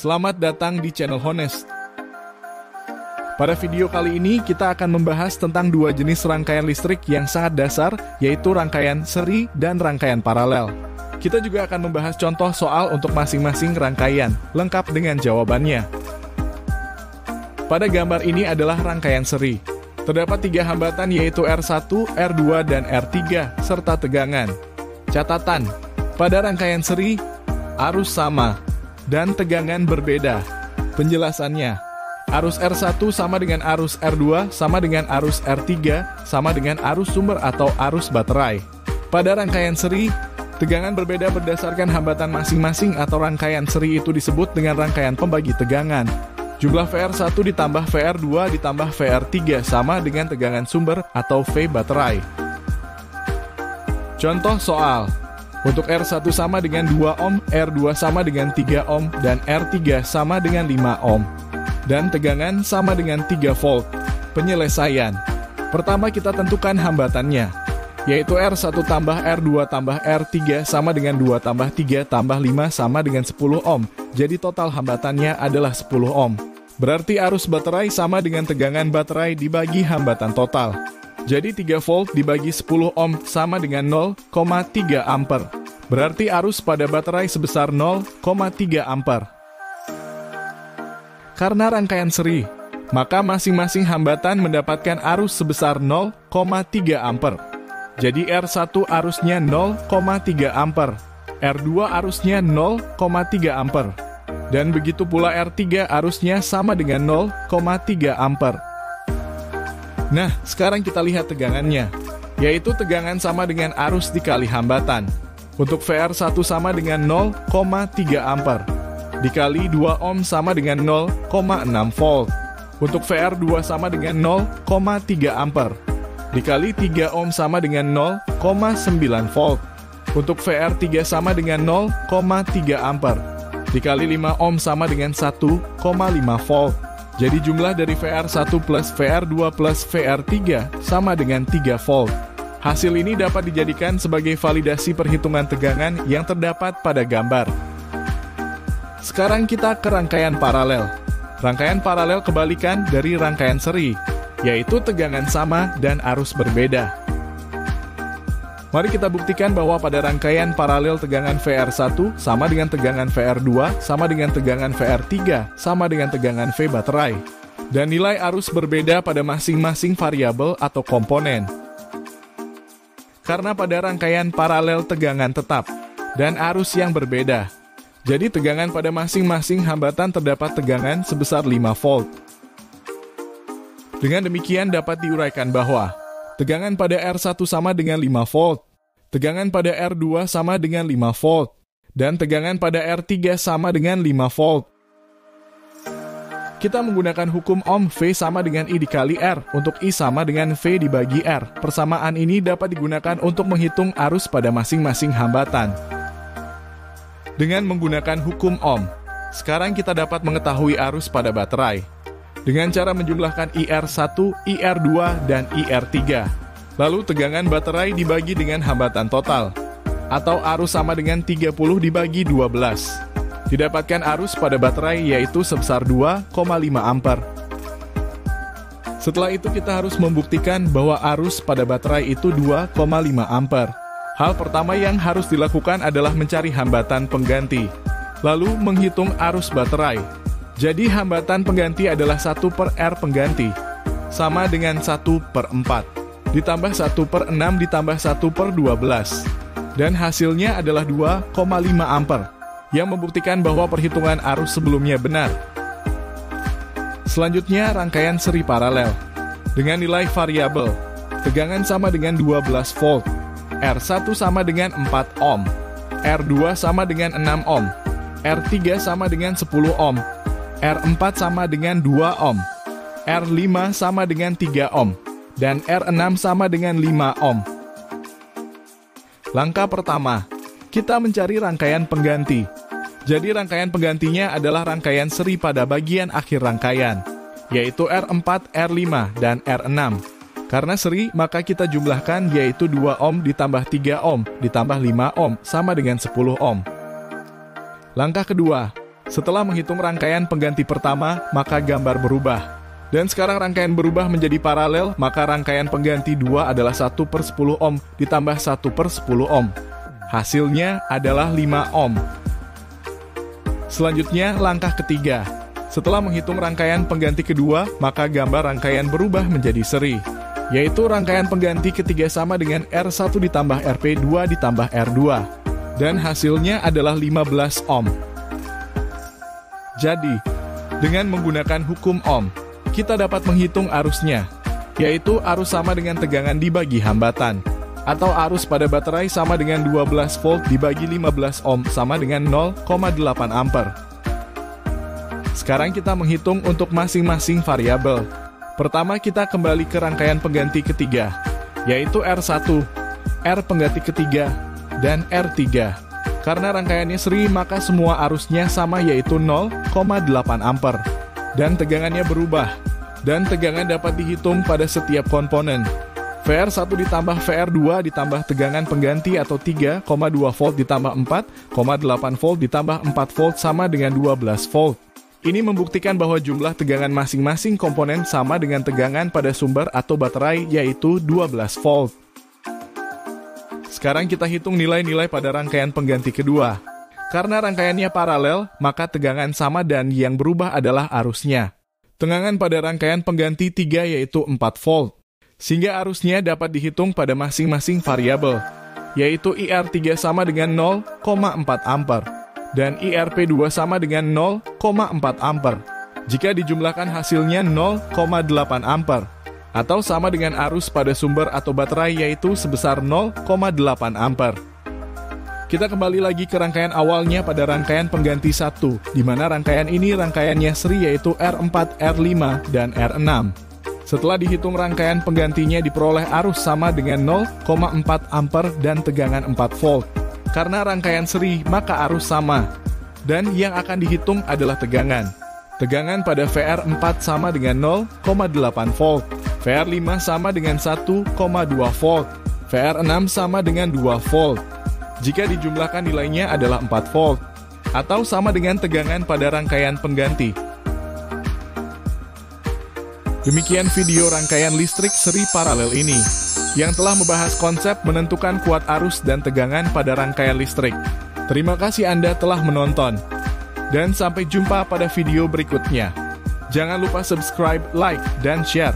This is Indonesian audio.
Selamat datang di channel Honest. Pada video kali ini kita akan membahas tentang dua jenis rangkaian listrik yang sangat dasar, yaitu rangkaian seri dan rangkaian paralel. Kita juga akan membahas contoh soal untuk masing-masing rangkaian, lengkap dengan jawabannya. Pada gambar ini adalah rangkaian seri. Terdapat tiga hambatan yaitu R1, R2, dan R3, serta tegangan. Catatan, pada rangkaian seri, arus sama, dan tegangan berbeda. Penjelasannya, arus R1 sama dengan arus R2 sama dengan arus R3 sama dengan arus sumber atau arus baterai. Pada rangkaian seri, tegangan berbeda berdasarkan hambatan masing-masing atau rangkaian seri itu disebut dengan rangkaian pembagi tegangan. Jumlah VR1 ditambah VR2 ditambah VR3 sama dengan tegangan sumber atau V baterai. Contoh soal. Untuk R1 sama dengan 2 ohm, R2 sama dengan 3 ohm, dan R3 sama dengan 5 ohm. Dan tegangan sama dengan 3 volt. Penyelesaian. Pertama kita tentukan hambatannya, yaitu R1 tambah R2 tambah R3 sama dengan 2 tambah 3 tambah 5 sama dengan 10 ohm. Jadi total hambatannya adalah 10 ohm. Berarti arus baterai sama dengan tegangan baterai dibagi hambatan total. Jadi 3 volt dibagi 10 ohm sama dengan 0,3 ampere. Berarti arus pada baterai sebesar 0,3 ampere. Karena rangkaian seri, maka masing-masing hambatan mendapatkan arus sebesar 0,3 ampere. Jadi R1 arusnya 0,3 ampere, R2 arusnya 0,3 ampere. Dan begitu pula R3 arusnya sama dengan 0,3 ampere. Nah, sekarang kita lihat tegangannya, yaitu tegangan sama dengan arus dikali hambatan. Untuk VR1 sama dengan 0,3 ampere, dikali 2 ohm sama dengan 0,6 volt. Untuk VR2 sama dengan 0,3 ampere, dikali 3 ohm sama dengan 0,9 volt. Untuk VR3 sama dengan 0,3 ampere, dikali 5 ohm sama dengan 1,5 volt. Jadi jumlah dari VR1 plus VR2 plus VR3 sama dengan 3 volt. Hasil ini dapat dijadikan sebagai validasi perhitungan tegangan yang terdapat pada gambar. Sekarang kita ke rangkaian paralel. Rangkaian paralel kebalikan dari rangkaian seri, yaitu tegangan sama dan arus berbeda. Mari kita buktikan bahwa pada rangkaian paralel tegangan VR1 sama dengan tegangan VR2 sama dengan tegangan VR3 sama dengan tegangan V baterai. Dan nilai arus berbeda pada masing-masing variabel atau komponen. Karena pada rangkaian paralel tegangan tetap dan arus yang berbeda. Jadi tegangan pada masing-masing hambatan terdapat tegangan sebesar 5 volt. Dengan demikian dapat diuraikan bahwa tegangan pada R1 sama dengan 5 volt, tegangan pada R2 sama dengan 5 volt, dan tegangan pada R3 sama dengan 5 volt. Kita menggunakan hukum Ohm V sama dengan I dikali R untuk I sama dengan V dibagi R. Persamaan ini dapat digunakan untuk menghitung arus pada masing-masing hambatan. Dengan menggunakan hukum Ohm, sekarang kita dapat mengetahui arus pada baterai dengan cara menjumlahkan IR1, IR2, dan IR3. Lalu tegangan baterai dibagi dengan hambatan total, atau arus sama dengan 30 dibagi 12. Didapatkan arus pada baterai yaitu sebesar 2,5 ampere. Setelah itu kita harus membuktikan bahwa arus pada baterai itu 2,5 ampere. Hal pertama yang harus dilakukan adalah mencari hambatan pengganti, lalu menghitung arus baterai. Jadi hambatan pengganti adalah 1 per R pengganti, sama dengan 1 per 4, ditambah 1 per 6 ditambah 1 per 12. Dan hasilnya adalah 2,5 ampere, yang membuktikan bahwa perhitungan arus sebelumnya benar. Selanjutnya rangkaian seri paralel. Dengan nilai variabel, tegangan sama dengan 12 volt, R1 sama dengan 4 ohm, R2 sama dengan 6 ohm, R3 sama dengan 10 ohm, R4 sama dengan 2 ohm, R5 sama dengan 3 ohm, dan R6 sama dengan 5 ohm. Langkah pertama, kita mencari rangkaian pengganti. Jadi rangkaian penggantinya adalah rangkaian seri pada bagian akhir rangkaian, yaitu R4, R5, dan R6. Karena seri, maka kita jumlahkan yaitu 2 ohm ditambah 3 ohm ditambah 5 ohm sama dengan 10 ohm. Langkah kedua, Setelah menghitung rangkaian pengganti pertama, maka gambar berubah. Dan sekarang rangkaian berubah menjadi paralel, maka rangkaian pengganti 2 adalah 1/10 ohm ditambah 1/10 ohm. Hasilnya adalah 5 ohm. Selanjutnya, langkah ketiga. Setelah menghitung rangkaian pengganti kedua, maka gambar rangkaian berubah menjadi seri, yaitu rangkaian pengganti ketiga sama dengan R1 ditambah RP2 ditambah R2. Dan hasilnya adalah 15 ohm. Jadi, dengan menggunakan hukum Ohm, kita dapat menghitung arusnya, yaitu arus sama dengan tegangan dibagi hambatan, atau arus pada baterai sama dengan 12 volt dibagi 15 ohm sama dengan 0,8 ampere. Sekarang kita menghitung untuk masing-masing variabel. Pertama, kita kembali ke rangkaian pengganti ketiga, yaitu R1, R pengganti ketiga, dan R3. Karena rangkaiannya seri, maka semua arusnya sama, yaitu 0,8 ampere. Dan tegangannya berubah. Dan tegangan dapat dihitung pada setiap komponen. VR1 ditambah VR2 ditambah tegangan pengganti atau 3,2 volt ditambah 4,8 volt ditambah 4 volt sama dengan 12 volt. Ini membuktikan bahwa jumlah tegangan masing-masing komponen sama dengan tegangan pada sumber atau baterai, yaitu 12 volt. Sekarang kita hitung nilai-nilai pada rangkaian pengganti kedua. Karena rangkaiannya paralel, maka tegangan sama dan yang berubah adalah arusnya. Tegangan pada rangkaian pengganti 3 yaitu 4 volt. Sehingga arusnya dapat dihitung pada masing-masing variabel, yaitu IR3 sama dengan 0,4 ampere dan IRP2 sama dengan 0,4 ampere. Jika dijumlahkan hasilnya 0,8 ampere. Atau sama dengan arus pada sumber atau baterai, yaitu sebesar 0,8 ampere. Kita kembali lagi ke rangkaian awalnya pada rangkaian pengganti 1, di mana rangkaian ini rangkaiannya seri, yaitu R4, R5, dan R6. Setelah dihitung rangkaian penggantinya diperoleh arus sama dengan 0,4 ampere dan tegangan 4 volt. Karena rangkaian seri, maka arus sama. Dan yang akan dihitung adalah tegangan. Tegangan pada VR4 sama dengan 0,8 volt. VR5 sama dengan 1,2 volt. VR6 sama dengan 2 volt. Jika dijumlahkan nilainya adalah 4 volt. Atau sama dengan tegangan pada rangkaian pengganti. Demikian video rangkaian listrik seri paralel ini, yang telah membahas konsep menentukan kuat arus dan tegangan pada rangkaian listrik. Terima kasih Anda telah menonton. Dan sampai jumpa pada video berikutnya. Jangan lupa subscribe, like, dan share.